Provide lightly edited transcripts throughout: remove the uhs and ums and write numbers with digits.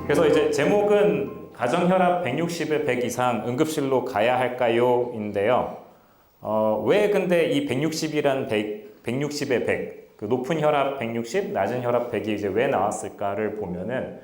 그래서 이제 제목은 가정혈압 160에 100 이상 응급실로 가야 할까요? 인데요. 왜 근데 이 160이란 160에 100, 그 높은 혈압 160, 낮은 혈압 100이 이제 왜 나왔을까를 보면은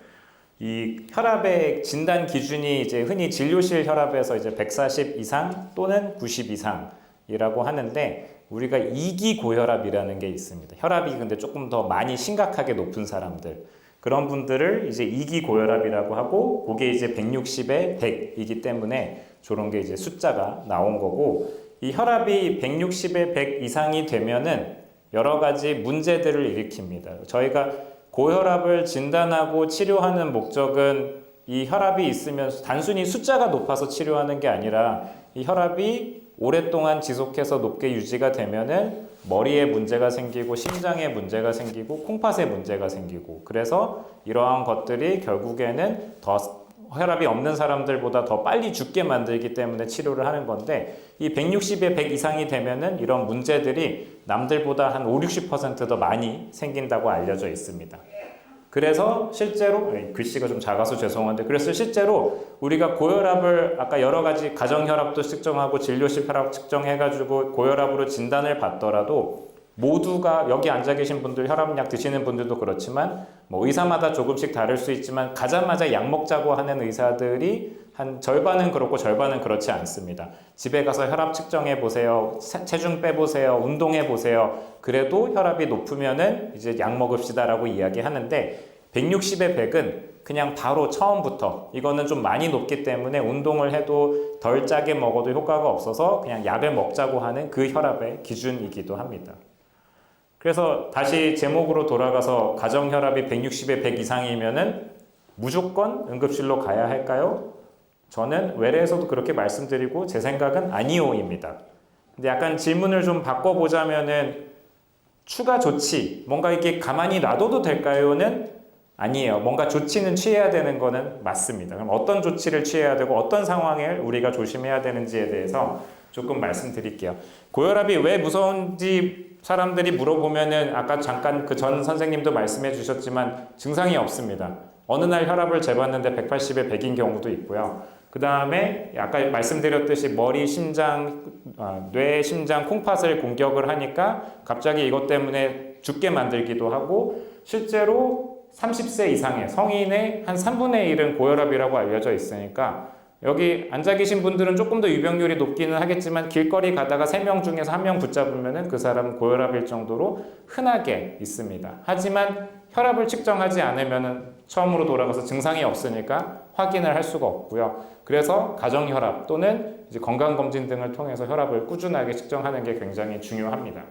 이 혈압의 진단 기준이 이제 흔히 진료실 혈압에서 이제 140 이상 또는 90 이상이라고 하는데 우리가 2기 고혈압이라는 게 있습니다. 혈압이 근데 조금 더 많이 심각하게 높은 사람들. 그런 분들을 이제 2기 고혈압이라고 하고 그게 이제 160에 100이기 때문에 저런 게 이제 숫자가 나온 거고 이 혈압이 160에 100 이상이 되면은 여러 가지 문제들을 일으킵니다. 저희가 고혈압을 진단하고 치료하는 목적은 이 혈압이 있으면 단순히 숫자가 높아서 치료하는 게 아니라 이 혈압이 오랫동안 지속해서 높게 유지가 되면은 머리에 문제가 생기고 심장에 문제가 생기고 콩팥에 문제가 생기고 그래서 이러한 것들이 결국에는 더 혈압이 없는 사람들보다 더 빨리 죽게 만들기 때문에 치료를 하는 건데 이 160에 100 이상이 되면은 이런 문제들이 남들보다 한 5, 60%더 많이 생긴다고 알려져 있습니다. 그래서 실제로 글씨가 좀 작아서 죄송한데 그래서 실제로 우리가 고혈압을 아까 여러 가지 가정혈압도 측정하고 진료실 혈압 측정해가지고 고혈압으로 진단을 받더라도 모두가 여기 앉아 계신 분들 혈압약 드시는 분들도 그렇지만 뭐 의사마다 조금씩 다를 수 있지만 가자마자 약 먹자고 하는 의사들이 한 절반은 그렇고 절반은 그렇지 않습니다. 집에 가서 혈압 측정해 보세요. 체중 빼보세요. 운동해 보세요. 그래도 혈압이 높으면은 이제 약 먹읍시다라고 이야기하는데 160에 100은 그냥 바로 처음부터 이거는 좀 많이 높기 때문에 운동을 해도 덜 짜게 먹어도 효과가 없어서 그냥 약을 먹자고 하는 그 혈압의 기준이기도 합니다. 그래서 다시 제목으로 돌아가서 가정혈압이 160에 100 이상이면은 무조건 응급실로 가야 할까요? 저는 외래에서도 그렇게 말씀드리고 제 생각은 아니오입니다. 근데 약간 질문을 좀 바꿔보자면은 추가 조치, 뭔가 이게 가만히 놔둬도 될까요?는 아니에요. 뭔가 조치는 취해야 되는 거는 맞습니다. 그럼 어떤 조치를 취해야 되고 어떤 상황을 우리가 조심해야 되는지에 대해서 조금 말씀드릴게요. 고혈압이 왜 무서운지 사람들이 물어보면은 아까 잠깐 그 전 선생님도 말씀해 주셨지만 증상이 없습니다. 어느 날 혈압을 재봤는데 180에 100인 경우도 있고요. 그 다음에 아까 말씀드렸듯이 머리, 심장, 뇌, 심장, 콩팥을 공격을 하니까 갑자기 이것 때문에 죽게 만들기도 하고 실제로 30세 이상의 성인의 한 3분의 1은 고혈압이라고 알려져 있으니까 여기 앉아 계신 분들은 조금 더 유병률이 높기는 하겠지만 길거리 가다가 3명 중에서 1명 붙잡으면 그 사람은 고혈압일 정도로 흔하게 있습니다. 하지만 혈압을 측정하지 않으면 처음으로 돌아가서 증상이 없으니까 확인을 할 수가 없고요. 그래서 가정혈압 또는 이제 건강검진 등을 통해서 혈압을 꾸준하게 측정하는 게 굉장히 중요합니다.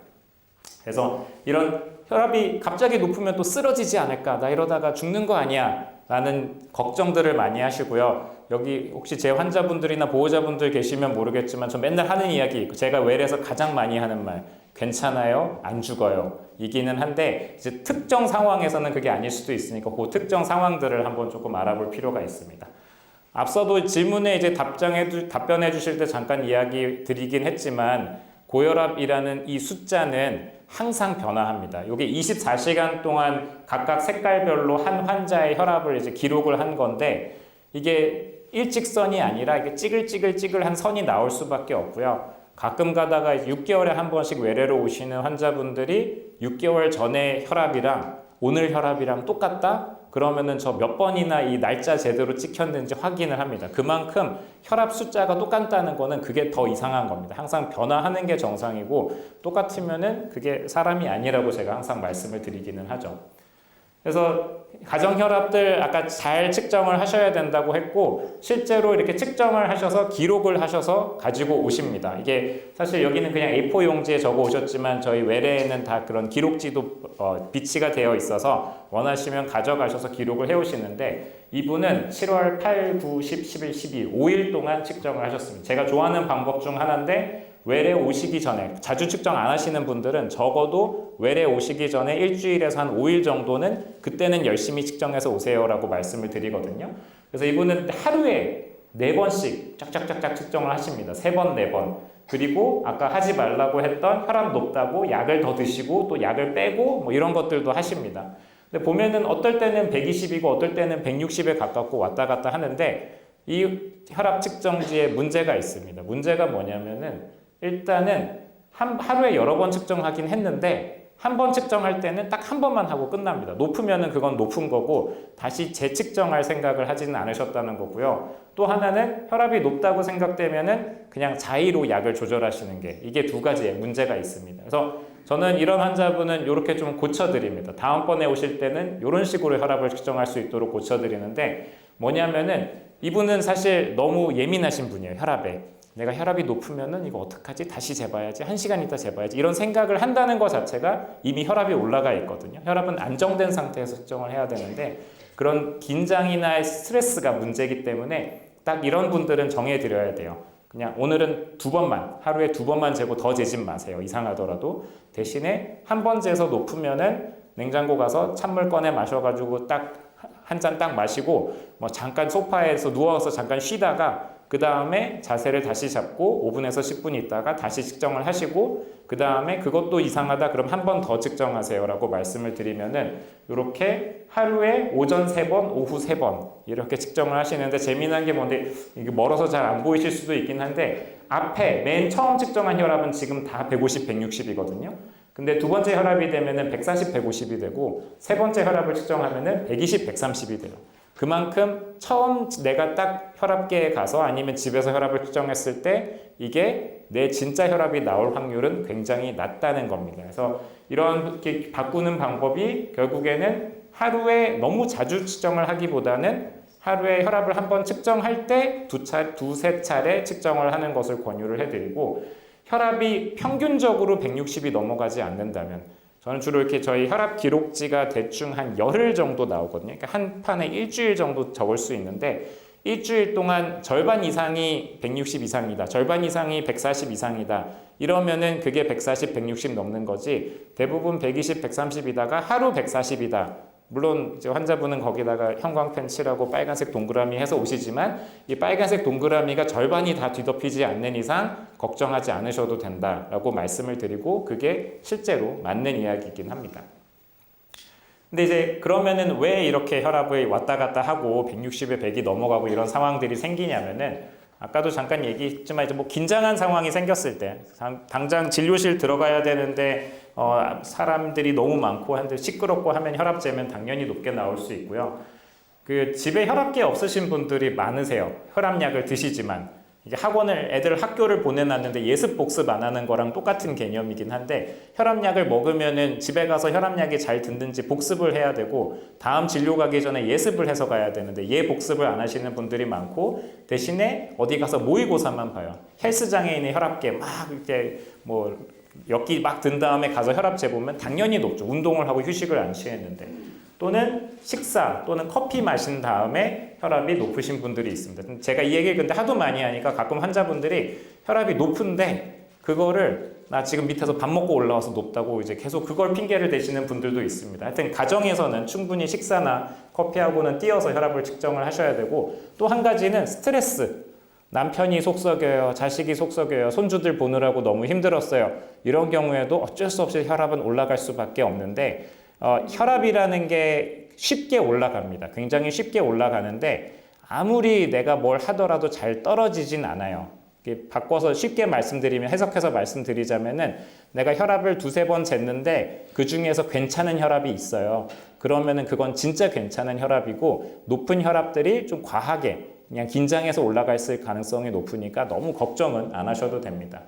그래서 이런 혈압이 갑자기 높으면 또 쓰러지지 않을까? 나 이러다가 죽는 거 아니야? 라는 걱정들을 많이 하시고요. 여기 혹시 제 환자분들이나 보호자분들 계시면 모르겠지만 저 맨날 하는 이야기, 제가 외래에서 가장 많이 하는 말, 괜찮아요? 안 죽어요. 이기는 한데 이제 특정 상황에서는 그게 아닐 수도 있으니까 그 특정 상황들을 한번 조금 알아볼 필요가 있습니다. 앞서도 질문에 이제 답변해 주실 때 잠깐 이야기 드리긴 했지만 고혈압이라는 이 숫자는 항상 변화합니다. 이게 24시간 동안 각각 색깔별로 한 환자의 혈압을 이제 기록을 한 건데 이게 일직선이 아니라 이게 찌글찌글한 선이 나올 수밖에 없고요. 가끔 가다가 6개월에 한 번씩 외래로 오시는 환자분들이 6개월 전에 혈압이랑 오늘 혈압이랑 똑같다? 그러면은 저 몇 번이나 이 날짜 제대로 찍혔는지 확인을 합니다. 그만큼 혈압 숫자가 똑같다는 거는 그게 더 이상한 겁니다. 항상 변화하는 게 정상이고 똑같으면은 그게 사람이 아니라고 제가 항상 말씀을 드리기는 하죠. 그래서 가정혈압들 아까 잘 측정을 하셔야 된다고 했고 실제로 이렇게 측정을 하셔서 기록을 하셔서 가지고 오십니다. 이게 사실 여기는 그냥 A4 용지에 적어 오셨지만 저희 외래에는 다 그런 기록지도 비치가 되어 있어서 원하시면 가져가셔서 기록을 해오시는데 이분은 7월 8, 9, 10, 11, 12일 5일 동안 측정을 하셨습니다. 제가 좋아하는 방법 중 하나인데 외래 오시기 전에 자주 측정 안 하시는 분들은 적어도 외래 오시기 전에 일주일에서 한 5일 정도는 그때는 열심히 측정해서 오세요라고 말씀을 드리거든요. 그래서 이분은 하루에 4번씩 쫙쫙쫙쫙 측정을 하십니다. 3번, 4번. 그리고 아까 하지 말라고 했던 혈압 높다고 약을 더 드시고 또 약을 빼고 뭐 이런 것들도 하십니다. 근데 보면은 어떨 때는 120이고 어떨 때는 160에 가깝고 왔다 갔다 하는데 이 혈압 측정지에 문제가 있습니다. 문제가 뭐냐면은 일단은 하루에 여러 번 측정하긴 했는데 한 번 측정할 때는 딱 한 번만 하고 끝납니다. 높으면은 그건 높은 거고 다시 재측정할 생각을 하지는 않으셨다는 거고요. 또 하나는 혈압이 높다고 생각되면은 그냥 자의로 약을 조절하시는 게 이게 두 가지의 문제가 있습니다. 그래서 저는 이런 환자분은 이렇게 좀 고쳐드립니다. 다음번에 오실 때는 이런 식으로 혈압을 측정할 수 있도록 고쳐드리는데 뭐냐면은 이분은 사실 너무 예민하신 분이에요. 혈압에. 내가 혈압이 높으면은 이거 어떡하지? 다시 재봐야지. 1시간 있다 재봐야지. 이런 생각을 한다는 것 자체가 이미 혈압이 올라가 있거든요. 혈압은 안정된 상태에서 측정을 해야 되는데 그런 긴장이나 스트레스가 문제이기 때문에 딱 이런 분들은 정해드려야 돼요. 그냥 오늘은 하루에 두 번만 재고 더 재진 마세요. 이상하더라도. 대신에 한 번 재서 높으면은 냉장고 가서 찬물 꺼내 마셔가지고 딱 한 잔 딱 마시고 뭐 잠깐 소파에서 누워서 잠깐 쉬다가 그 다음에 자세를 다시 잡고 5분에서 10분 있다가 다시 측정을 하시고 그 다음에 그것도 이상하다 그럼 한 번 더 측정하세요 라고 말씀을 드리면은 이렇게 하루에 오전 3번, 오후 3번 이렇게 측정을 하시는데 재미난 게 뭔데 이게 멀어서 잘 안 보이실 수도 있긴 한데 앞에 맨 처음 측정한 혈압은 지금 다 150, 160이거든요. 근데 두 번째 혈압이 되면은 140, 150이 되고 세 번째 혈압을 측정하면은 120, 130이 돼요. 그만큼 처음 내가 딱 혈압계에 가서 아니면 집에서 혈압을 측정했을 때 이게 내 진짜 혈압이 나올 확률은 굉장히 낮다는 겁니다. 그래서 이렇게 바꾸는 방법이 결국에는 하루에 너무 자주 측정을 하기보다는 하루에 혈압을 한번 측정할 때 두세 차례 측정을 하는 것을 권유를 해드리고 혈압이 평균적으로 160이 넘어가지 않는다면 저는 주로 이렇게 저희 혈압 기록지가 대충 한 열흘 정도 나오거든요. 그러니까 한 판에 일주일 정도 적을 수 있는데 일주일 동안 절반 이상이 160 이상이다. 절반 이상이 140 이상이다. 이러면은 그게 140, 160 넘는 거지. 대부분 120, 130이다가 하루 140이다. 물론 이제 환자분은 거기다가 형광펜 칠하고 빨간색 동그라미 해서 오시지만 이 빨간색 동그라미가 절반이 다 뒤덮이지 않는 이상 걱정하지 않으셔도 된다라고 말씀을 드리고 그게 실제로 맞는 이야기이긴 합니다. 근데 이제 그러면은 왜 이렇게 혈압이 왔다 갔다 하고 160에 100이 넘어가고 이런 상황들이 생기냐면은 아까도 잠깐 얘기했지만 이제 뭐 긴장한 상황이 생겼을 때 당장 진료실 들어가야 되는데 사람들이 너무 많고 한데 시끄럽고 하면 혈압 재면 당연히 높게 나올 수 있고요. 그 집에 혈압계 없으신 분들이 많으세요. 혈압약을 드시지만 이게 애들 학교를 보내놨는데 예습 복습 안 하는 거랑 똑같은 개념이긴 한데 혈압약을 먹으면은 집에 가서 혈압약이 잘 듣는지 복습을 해야 되고 다음 진료 가기 전에 예습을 해서 가야 되는데 복습을 안 하시는 분들이 많고 대신에 어디 가서 모의고사만 봐요. 헬스장에 혈압계 막 이렇게 뭐 엽기 막 든 다음에 가서 혈압 재보면 당연히 높죠. 운동을 하고 휴식을 안 취했는데. 또는 식사 또는 커피 마신 다음에 혈압이 높으신 분들이 있습니다. 제가 이 얘기를 근데 하도 많이 하니까 가끔 환자분들이 혈압이 높은데 그거를 나 지금 밑에서 밥 먹고 올라와서 높다고 이제 계속 그걸 핑계를 대시는 분들도 있습니다. 하여튼 가정에서는 충분히 식사나 커피하고는 띄어서 혈압을 측정을 하셔야 되고 또 한 가지는 스트레스. 남편이 속썩여요. 자식이 속썩여요. 손주들 보느라고 너무 힘들었어요. 이런 경우에도 어쩔 수 없이 혈압은 올라갈 수밖에 없는데 혈압이라는 게 쉽게 올라갑니다. 굉장히 쉽게 올라가는데 아무리 내가 뭘 하더라도 잘 떨어지진 않아요. 바꿔서 쉽게 말씀드리면 해석해서 말씀드리자면은 내가 혈압을 두세 번 쟀는데 그 중에서 괜찮은 혈압이 있어요. 그러면은 그건 진짜 괜찮은 혈압이고 높은 혈압들이 좀 과하게 그냥 긴장해서 올라가 있을 가능성이 높으니까 너무 걱정은 안 하셔도 됩니다.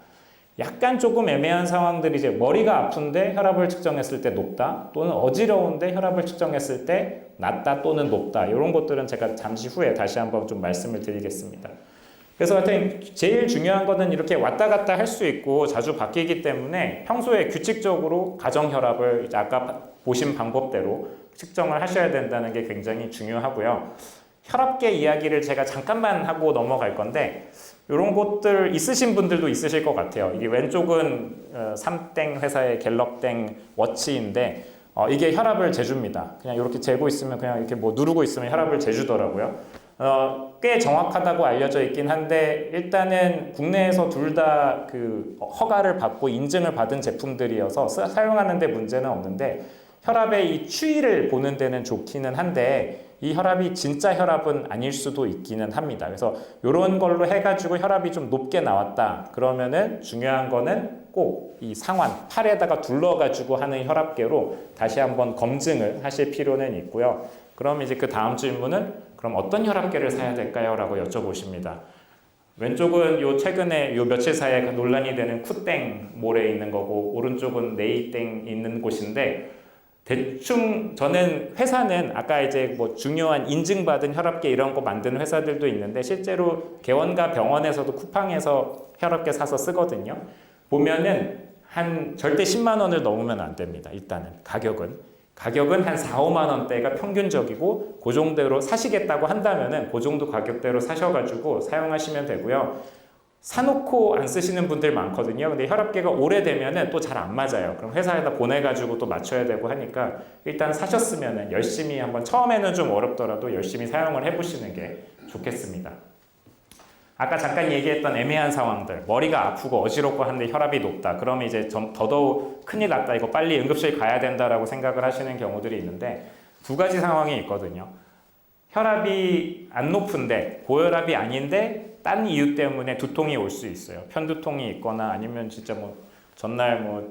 약간 조금 애매한 상황들이 이제 머리가 아픈데 혈압을 측정했을 때 높다 또는 어지러운데 혈압을 측정했을 때 낮다 또는 높다 이런 것들은 제가 잠시 후에 다시 한번 좀 말씀을 드리겠습니다. 그래서 하여튼 제일 중요한 거는 이렇게 왔다 갔다 할 수 있고 자주 바뀌기 때문에 평소에 규칙적으로 가정 혈압을 아까 보신 방법대로 측정을 하셔야 된다는 게 굉장히 중요하고요. 혈압계 이야기를 제가 잠깐만 하고 넘어갈 건데 이런 것들 있으신 분들도 있으실 것 같아요. 이게 왼쪽은 삼땡 회사의 갤럽땡 워치인데 이게 혈압을 재줍니다. 그냥 이렇게 재고 있으면 그냥 이렇게 뭐 누르고 있으면 혈압을 재주더라고요. 꽤 정확하다고 알려져 있긴 한데 일단은 국내에서 둘 다 그 허가를 받고 인증을 받은 제품들이어서 사용하는 데 문제는 없는데 혈압의 이 추이를 보는 데는 좋기는 한데 이 혈압이 진짜 혈압은 아닐 수도 있기는 합니다. 그래서 이런 걸로 해가지고 혈압이 좀 높게 나왔다. 그러면은 중요한 거는 꼭 이 상완, 팔에다가 둘러가지고 하는 혈압계로 다시 한번 검증을 하실 필요는 있고요. 그럼 이제 그 다음 질문은 그럼 어떤 혈압계를 사야 될까요? 라고 여쭤보십니다. 왼쪽은 요 최근에 요 며칠 사이에 논란이 되는 쿠땡 몰에 있는 거고 오른쪽은 네이땡 있는 곳인데 대충 저는 회사는 아까 이제 뭐 중요한 인증받은 혈압계 이런 거 만드는 회사들도 있는데 실제로 개원가 병원에서도 쿠팡에서 혈압계 사서 쓰거든요. 보면은 한 절대 10만 원을 넘으면 안 됩니다. 일단은 가격은 한 4, 5만 원대가 평균적이고 그 정도로 사시겠다고 한다면은 그 정도 가격대로 사셔가지고 사용하시면 되고요. 사놓고 안 쓰시는 분들 많거든요. 근데 혈압계가 오래되면은 또 잘 안 맞아요. 그럼 회사에다 보내가지고 또 맞춰야 되고 하니까 일단 사셨으면은 열심히 한번 처음에는 좀 어렵더라도 열심히 사용을 해보시는 게 좋겠습니다. 아까 잠깐 얘기했던 애매한 상황들, 머리가 아프고 어지럽고 하는데 혈압이 높다. 그러면 이제 더더욱 큰일 났다. 이거 빨리 응급실 가야 된다라고 생각을 하시는 경우들이 있는데 두 가지 상황이 있거든요. 혈압이 안 높은데 고혈압이 아닌데 딴 이유 때문에 두통이 올 수 있어요. 편두통이 있거나 아니면 진짜 뭐 전날 뭐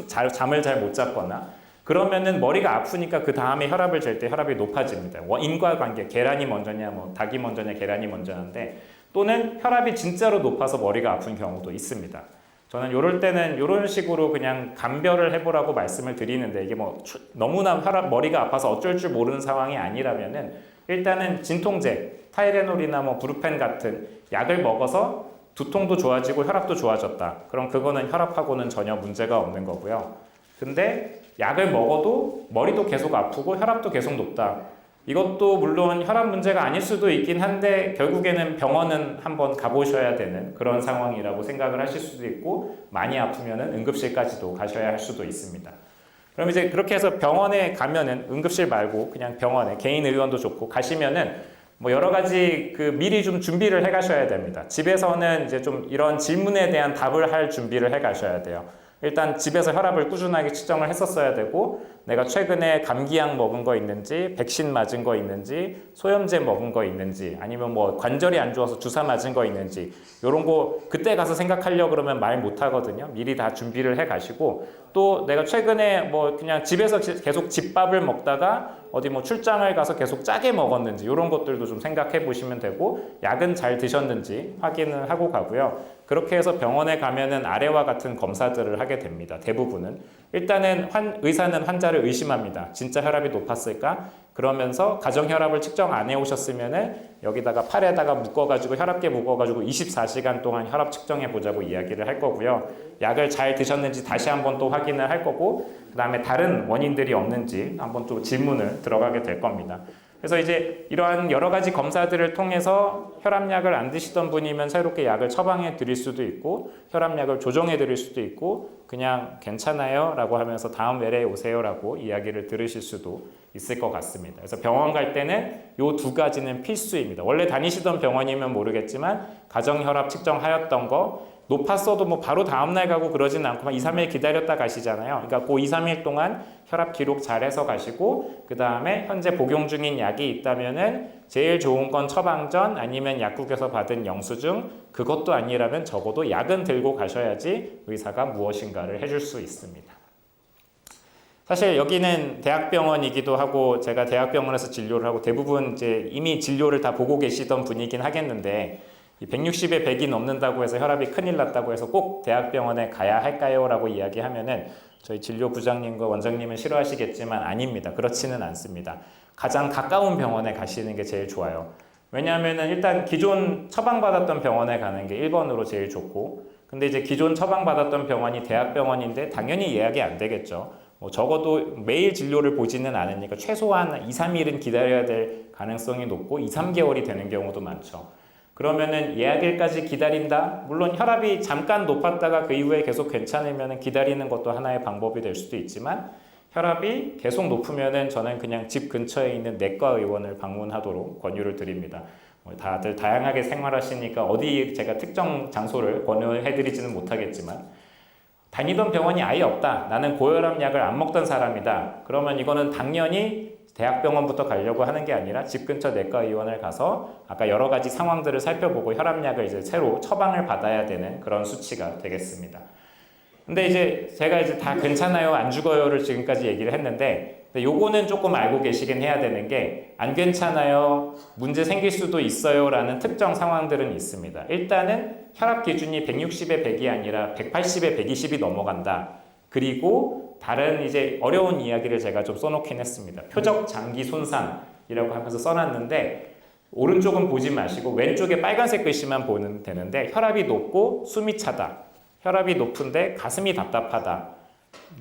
잠을 잘 못 잤거나 그러면은 머리가 아프니까 그 다음에 혈압을 잴 때 혈압이 높아집니다. 인과관계, 계란이 먼저냐 뭐 닭이 먼저냐 계란이 먼저냐인데 또는 혈압이 진짜로 높아서 머리가 아픈 경우도 있습니다. 저는 이럴 때는 이런 식으로 그냥 감별을 해보라고 말씀을 드리는데 이게 뭐 너무나 머리가 아파서 어쩔 줄 모르는 상황이 아니라면은 일단은 진통제, 타이레놀이나 뭐 브루펜 같은 약을 먹어서 두통도 좋아지고 혈압도 좋아졌다. 그럼 그거는 혈압하고는 전혀 문제가 없는 거고요. 근데 약을 먹어도 머리도 계속 아프고 혈압도 계속 높다. 이것도 물론 혈압 문제가 아닐 수도 있긴 한데 결국에는 병원은 한번 가보셔야 되는 그런 상황이라고 생각을 하실 수도 있고 많이 아프면은 응급실까지도 가셔야 할 수도 있습니다. 그럼 이제 그렇게 해서 병원에 가면은 응급실 말고 그냥 병원에 개인 의원도 좋고 가시면은 뭐 여러 가지 그 미리 좀 준비를 해 가셔야 됩니다. 집에서는 이제 좀 이런 질문에 대한 답을 할 준비를 해 가셔야 돼요. 일단 집에서 혈압을 꾸준하게 측정을 했었어야 되고 내가 최근에 감기약 먹은 거 있는지 백신 맞은 거 있는지 소염제 먹은 거 있는지 아니면 뭐 관절이 안 좋아서 주사 맞은 거 있는지 이런 거 그때 가서 생각하려고 그러면 말 못 하거든요. 미리 다 준비를 해 가시고 또 내가 최근에 뭐 그냥 집에서 계속 집밥을 먹다가 어디 뭐 출장을 가서 계속 짜게 먹었는지 이런 것들도 좀 생각해 보시면 되고 약은 잘 드셨는지 확인을 하고 가고요. 그렇게 해서 병원에 가면은 아래와 같은 검사들을 하게 됩니다. 대부분은. 일단은 의사는 환자를 의심합니다. 진짜 혈압이 높았을까? 그러면서 가정 혈압을 측정 안 해오셨으면은 여기다가 팔에다가 묶어가지고 혈압계 묶어가지고 24시간 동안 혈압 측정해 보자고 이야기를 할 거고요. 약을 잘 드셨는지 다시 한번 또 확인을 할 거고 그 다음에 다른 원인들이 없는지 한번 또 질문을 들어가게 될 겁니다. 그래서 이제 이러한 여러 가지 검사들을 통해서 혈압약을 안 드시던 분이면 새롭게 약을 처방해 드릴 수도 있고 혈압약을 조정해 드릴 수도 있고 그냥 괜찮아요 라고 하면서 다음 외래에 오세요 라고 이야기를 들으실 수도 있을 것 같습니다. 그래서 병원 갈 때는 이 두 가지는 필수입니다. 원래 다니시던 병원이면 모르겠지만 가정혈압 측정하였던 거 높았어도 뭐 바로 다음날 가고 그러진 않고 2, 3일 기다렸다 가시잖아요. 그러니까 그 2, 3일 동안 혈압 기록 잘해서 가시고 그 다음에 현재 복용 중인 약이 있다면은 제일 좋은 건 처방전 아니면 약국에서 받은 영수증 그것도 아니라면 적어도 약은 들고 가셔야지 의사가 무엇인가를 해줄 수 있습니다. 사실 여기는 대학병원이기도 하고 제가 대학병원에서 진료를 하고 대부분 이제 이미 진료를 다 보고 계시던 분이긴 하겠는데 160에 100이 넘는다고 해서 혈압이 큰일 났다고 해서 꼭 대학병원에 가야 할까요? 라고 이야기하면은 저희 진료부장님과 원장님은 싫어하시겠지만 아닙니다. 그렇지는 않습니다. 가장 가까운 병원에 가시는 게 제일 좋아요. 왜냐하면은 일단 기존 처방받았던 병원에 가는 게 1번으로 제일 좋고 근데 이제 기존 처방받았던 병원이 대학병원인데 당연히 예약이 안 되겠죠. 뭐 적어도 매일 진료를 보지는 않으니까 최소한 2, 3일은 기다려야 될 가능성이 높고 2, 3개월이 되는 경우도 많죠. 그러면은 예약일까지 기다린다? 물론 혈압이 잠깐 높았다가 그 이후에 계속 괜찮으면 기다리는 것도 하나의 방법이 될 수도 있지만 혈압이 계속 높으면은 저는 그냥 집 근처에 있는 내과 의원을 방문하도록 권유를 드립니다. 다들 다양하게 생활하시니까 어디 제가 특정 장소를 권유해드리지는 못하겠지만 다니던 병원이 아예 없다. 나는 고혈압 약을 안 먹던 사람이다. 그러면 이거는 당연히 대학병원부터 가려고 하는 게 아니라 집 근처 내과의원을 가서 아까 여러 가지 상황들을 살펴보고 혈압약을 이제 새로 처방을 받아야 되는 그런 수치가 되겠습니다. 근데 이제 제가 이제 다 괜찮아요, 안 죽어요를 지금까지 얘기를 했는데, 근데 요거는 조금 알고 계시긴 해야 되는 게, 안 괜찮아요, 문제 생길 수도 있어요 라는 특정 상황들은 있습니다. 일단은 혈압 기준이 160에 100이 아니라 180에 120이 넘어간다. 그리고 다른 이제 어려운 이야기를 제가 좀 써놓긴 했습니다. 표적 장기 손상이라고 하면서 써놨는데, 오른쪽은 보지 마시고 왼쪽에 빨간색 글씨만 보면 되는데, 혈압이 높고 숨이 차다. 혈압이 높은데 가슴이 답답하다.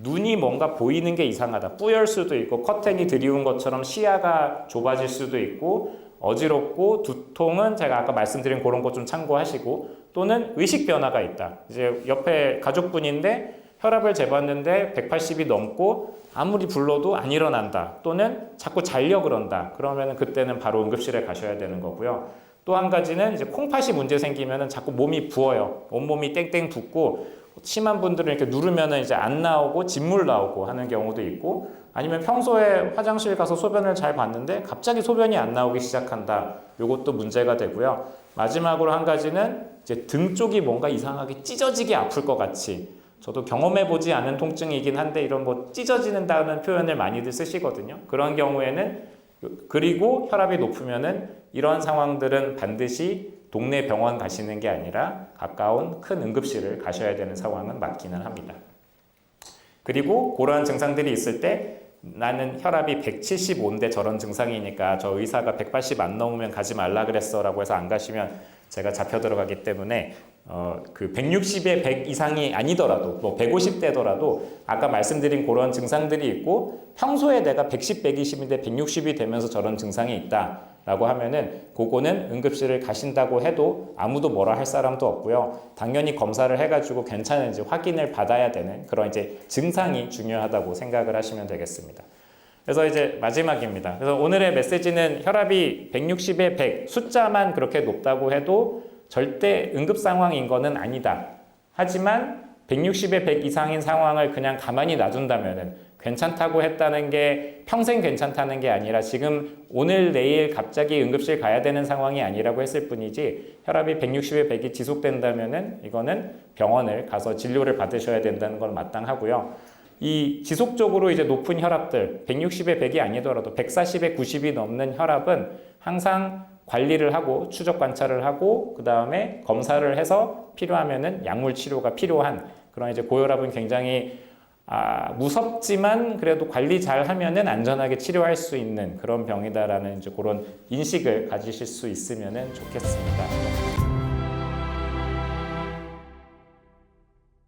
눈이 뭔가 보이는 게 이상하다. 뿌열 수도 있고 커튼이 드리운 것처럼 시야가 좁아질 수도 있고 어지럽고 두통은 제가 아까 말씀드린 그런 거 좀 참고하시고, 또는 의식 변화가 있다. 이제 옆에 가족분인데 혈압을 재봤는데 180이 넘고 아무리 불러도 안 일어난다. 또는 자꾸 자려 그런다. 그러면 그때는 바로 응급실에 가셔야 되는 거고요. 또 한 가지는 이제 콩팥이 문제 생기면은 자꾸 몸이 부어요. 온몸이 땡땡 붓고, 심한 분들은 이렇게 누르면은 이제 안 나오고 진물 나오고 하는 경우도 있고, 아니면 평소에 화장실 가서 소변을 잘 봤는데 갑자기 소변이 안 나오기 시작한다. 요것도 문제가 되고요. 마지막으로 한 가지는 이제 등 쪽이 뭔가 이상하게 찢어지게 아플 것 같이, 저도 경험해보지 않은 통증이긴 한데 이런 뭐 찢어지는다는 표현을 많이들 쓰시거든요. 그런 경우에는, 그리고 혈압이 높으면은 이런 상황들은 반드시 동네 병원 가시는 게 아니라 가까운 큰 응급실을 가셔야 되는 상황은 맞기는 합니다. 그리고 그러한 증상들이 있을 때 나는 혈압이 175인데 저런 증상이니까 저 의사가 180 안 넘으면 가지 말라 그랬어 라고 해서 안 가시면 제가 잡혀 들어가기 때문에 그 160에 100 이상이 아니더라도 뭐 150대더라도 아까 말씀드린 그런 증상들이 있고 평소에 내가 110, 120인데 160이 되면서 저런 증상이 있다 라고 하면은 그거는 응급실을 가신다고 해도 아무도 뭐라 할 사람도 없고요. 당연히 검사를 해가지고 괜찮은지 확인을 받아야 되는 그런 이제 증상이 중요하다고 생각을 하시면 되겠습니다. 그래서 이제 마지막입니다. 그래서 오늘의 메시지는 혈압이 160에 100 숫자만 그렇게 높다고 해도 절대 응급 상황인 거는 아니다. 하지만 160에 100 이상인 상황을 그냥 가만히 놔둔다면은 괜찮다고 했다는 게 평생 괜찮다는 게 아니라 지금 오늘 내일 갑자기 응급실 가야 되는 상황이 아니라고 했을 뿐이지, 혈압이 160에 100이 지속된다면은 이거는 병원을 가서 진료를 받으셔야 된다는 건 마땅하고요. 이 지속적으로 이제 높은 혈압들 160에 100이 아니더라도 140에 90이 넘는 혈압은 항상 관리를 하고 추적 관찰을 하고 그 다음에 검사를 해서 필요하면은 약물 치료가 필요한 그런 이제 고혈압은 굉장히 무섭지만 그래도 관리 잘 하면은 안전하게 치료할 수 있는 그런 병이다라는 이제 그런 인식을 가지실 수 있으면은 좋겠습니다.